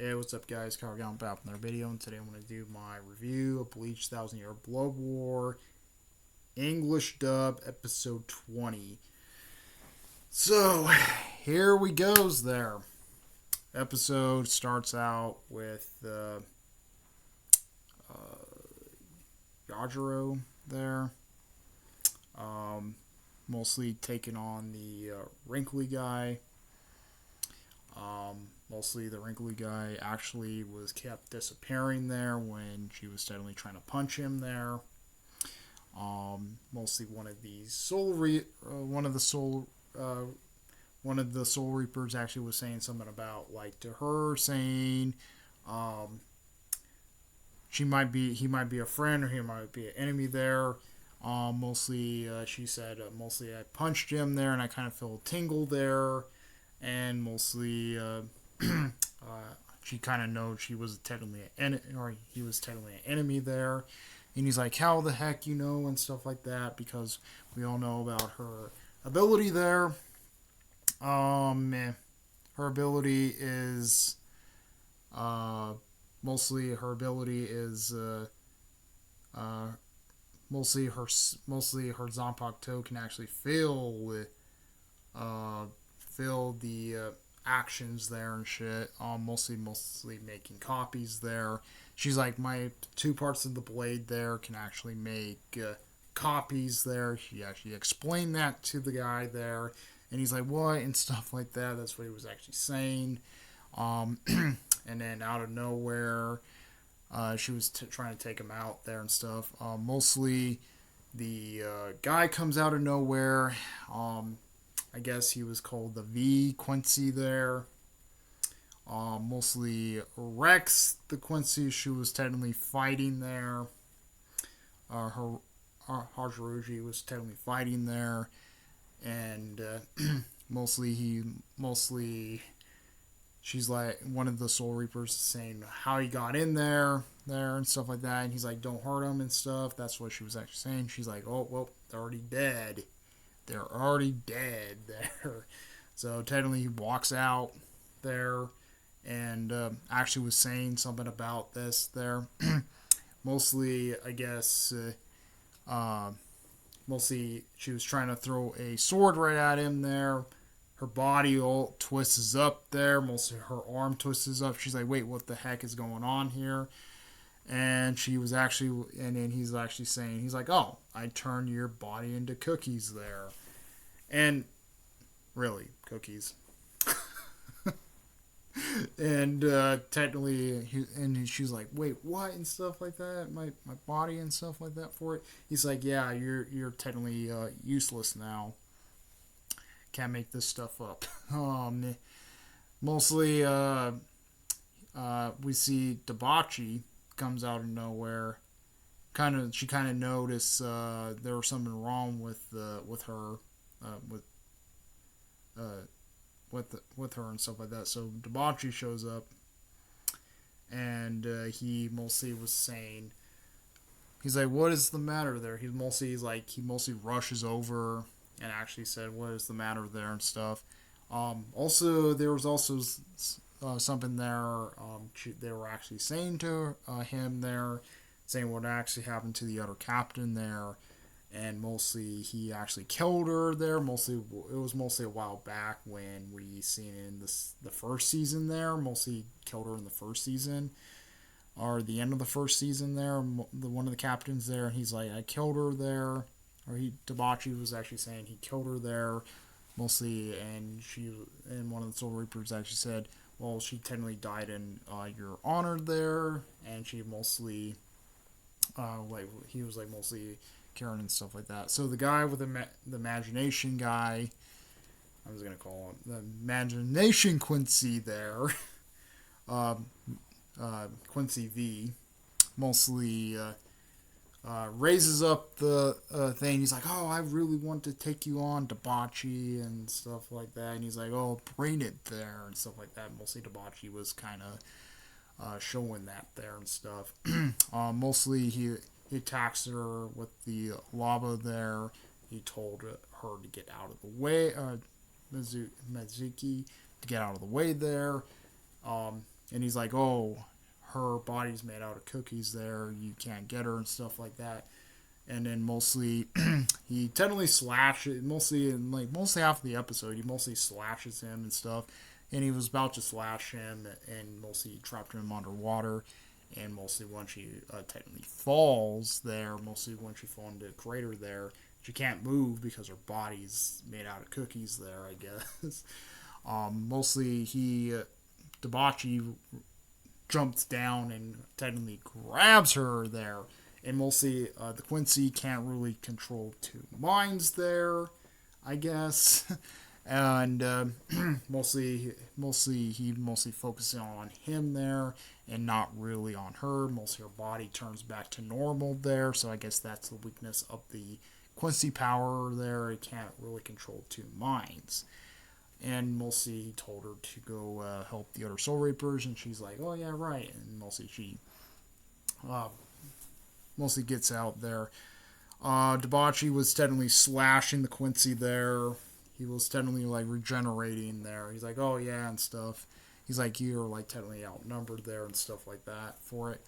Hey, what's up, guys? Kyle Gallen back with another video, and today I'm going to do my review of Bleach 1000 Year Blood War English dub episode 20. So, here we goes there. Episode starts out with Yajiro there, mostly taking on the wrinkly guy. Mostly the wrinkly guy actually was kept disappearing there when she was steadily trying to punch him there. Mostly one of the soul reapers actually was saying something about, like, to her, saying he might be a friend or he might be an enemy there. Mostly she said mostly I punched him there and I kind of feel a tingle there, and mostly she kind of knows she was technically he was technically an enemy there, and he's like, how the heck you know, and stuff like that, because we all know about her ability there. Her ability is mostly her ability is mostly her Zanpakuto can actually feel the actions there and shit. Mostly making copies there. She's like, my two parts of the blade there can actually make copies there. She actually explained that to the guy there, and he's like, what, and stuff like that. That's what he was actually saying. And then out of nowhere, she was trying to take him out there and stuff. Mostly the guy comes out of nowhere. I guess he was called the V Quincy there. Mostly Rex the Quincy, she was technically fighting there. Her Hajiroji was technically fighting there, and mostly she's like, one of the Soul Reapers saying how he got in there and stuff like that, and he's like, don't hurt him and stuff. That's what she was actually saying. She's like, oh well, they're already dead. They're already dead there. So technically he walks out there and actually was saying something about this there. Mostly, I guess, mostly she was trying to throw a sword right at him there. Her body all twists up there. Mostly her arm twists up. She's like, wait, what the heck is going on here? And she was actually, and then he's actually saying, he's like, oh, I turned your body into cookies there. And really, cookies. And technically, she's like, wait, what, and stuff like that, my body and stuff like that for it. He's like, yeah, you're technically useless now. Can't make this stuff up. Mostly, we see Dabachi comes out of nowhere. She kind of noticed there was something wrong with her, with her and stuff like that. So Dabachi shows up, and he mostly was saying, he's like, what is the matter there? He mostly rushes over and actually said, what is the matter there and stuff. Also, there was also something there. They were actually saying to him there, saying what actually happened to the other captain there, and mostly he actually killed her there. Mostly it was mostly a while back when we seen in the first season there. Mostly killed her in the first season, or the end of the first season there. One of the captains there, and he's like, I killed her there. Or Dabachi was actually saying he killed her there, mostly, and one of the Soul Reapers actually said, well, she technically died in your honor there, and she mostly, he was like mostly Karen and stuff like that. So the guy with the imagination guy, I was gonna call him the imagination Quincy there, Quincy V, mostly. Raises up the thing. He's like, oh, I really want to take you on, Dabachi, and stuff like that. And he's like, oh, bring it there, and stuff like that. Mostly Dabachi was kind of showing that there and stuff. Mostly he attacks her with the lava there. He told her to get out of the way, Mizuki, to get out of the way there. and he's like, oh, her body's made out of cookies there, you can't get her and stuff like that. And then mostly he technically slashes mostly after the episode he mostly slashes him and stuff, and he was about to slash him and mostly trapped him underwater, and mostly when she technically falls there, mostly when she falls into the crater there, she can't move because her body's made out of cookies there, I guess. Mostly he Dabachi jumps down and technically grabs her there, and mostly the Quincy can't really control two minds there, I guess. And mostly focusing on him there and not really on her. Mostly her body turns back to normal there, so I guess that's the weakness of the Quincy power there. It can't really control two minds. And mostly he told her to go help the other Soul Reapers, and she's like, oh yeah, right. And mostly she mostly gets out there. Dabachi was technically slashing the Quincy there. He was technically like regenerating there. He's like, oh yeah, and stuff. He's like, you're like technically outnumbered there and stuff like that for it.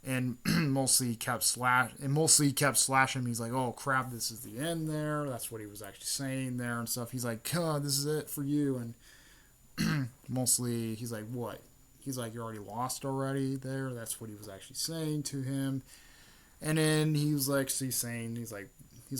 And mostly he kept slashing. He's like, oh crap, this is the end there. That's what he was actually saying there and stuff. He's like, this is it for you. And mostly he's like, what? He's like, you already lost already there. That's what he was actually saying to him. And then he was like, he's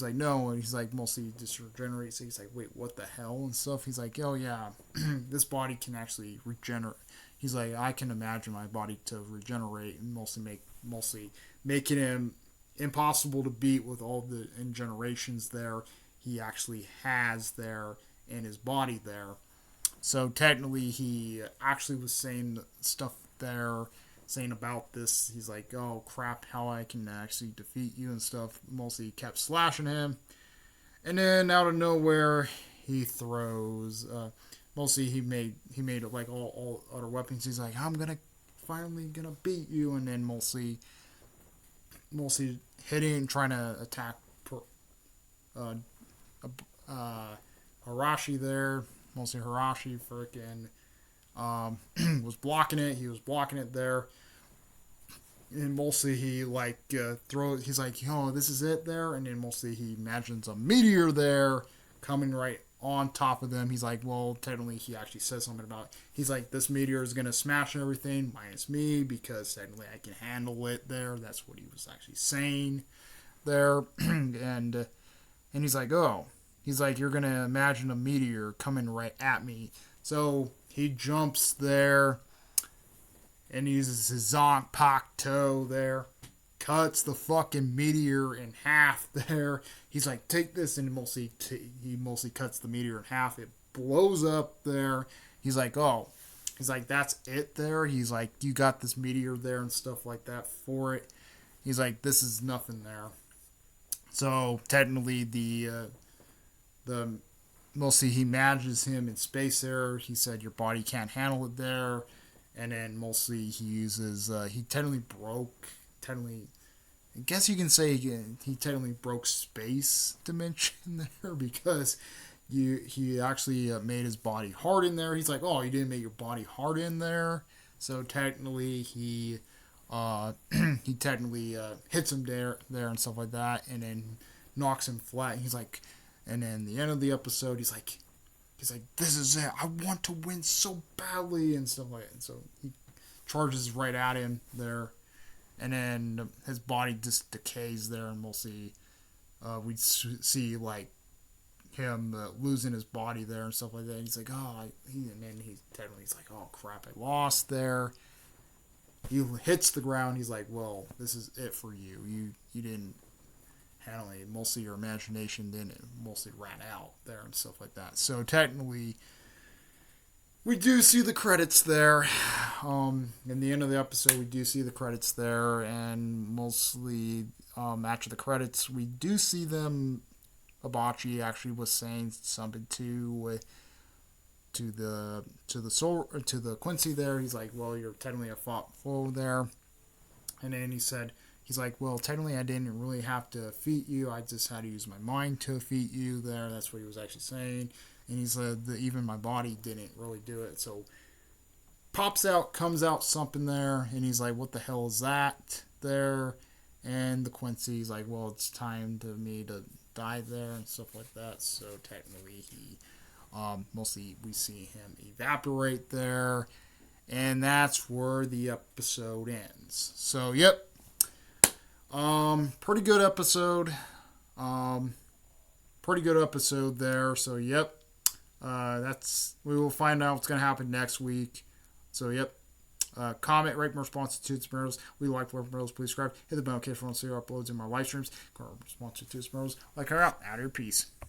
like, no, and he's like, mostly just regenerates. He's like, wait, what the hell and stuff. He's like, oh yeah, this body can actually regenerate. He's like, I can imagine my body to regenerate and mostly making him impossible to beat with all the generations there he actually has there in his body there. So technically, he actually was saying stuff there, saying about this. He's like, oh crap, how I can actually defeat you and stuff. Mostly he kept slashing him. And then out of nowhere, he throws. Mostly he made like all other weapons. He's like, I'm finally gonna beat you. And then mostly hitting, trying to attack Harashi there. Mostly Harashi freaking was blocking it. He was blocking it there. And mostly he like throws. He's like, oh, this is it there. And then mostly he imagines a meteor there coming right on top of them. He's like, well, technically he actually says something about. He's like, this meteor is gonna smash everything minus me because technically I can handle it there. That's what he was actually saying there. And he's like, oh, he's like, you're gonna imagine a meteor coming right at me. So he jumps there and uses his Zonk Pak toe there, cuts the fucking meteor in half there. He's like, take this, and he mostly cuts the meteor in half. It blows up there. He's like, oh, he's like, that's it there. He's like, you got this meteor there and stuff like that for it. He's like, this is nothing there. So technically, the mostly he manages him in space there. He said your body can't handle it there. And then mostly he uses, he technically I guess you can say he technically broke space dimension there because he actually made his body hard in there. He's like, oh, you didn't make your body hard in there. So technically he technically hits him there and stuff like that, and then knocks him flat. And he's like, and then the end of the episode, he's like, this is it. I want to win so badly and stuff like that. And so he charges right at him there. And then his body just decays there. And mostly we see like him losing his body there and stuff like that. And he's like, oh. And then he's like, oh crap, I lost there. He hits the ground. He's like, well, this is it for you. You didn't handle it. Mostly your imagination didn't. Mostly ran out there and stuff like that. So technically, we do see the credits there. In the end of the episode, we do see the credits there, and mostly after the credits, we do see them. Hibachi actually was saying something to the Quincy there. He's like, well, you're technically a foe there, and then he's like, well, technically I didn't really have to defeat you. I just had to use my mind to defeat you there. That's what he was actually saying. And he said that even my body didn't really do it. So comes out something there, and he's like, what the hell is that there? And the Quincy's like, well, it's time to me to die there and stuff like that. So technically he, mostly we see him evaporate there. And that's where the episode ends. So, yep. Pretty good episode. Pretty good episode there. So, yep. We will find out what's going to happen next week. So, yep. Comment, rate, more response to Tomorrow's. We like where Tomorrow's. Please subscribe. Hit the bell notification for see our uploads in my live streams. Response to Tomorrow's. Like her out. Out of your piece.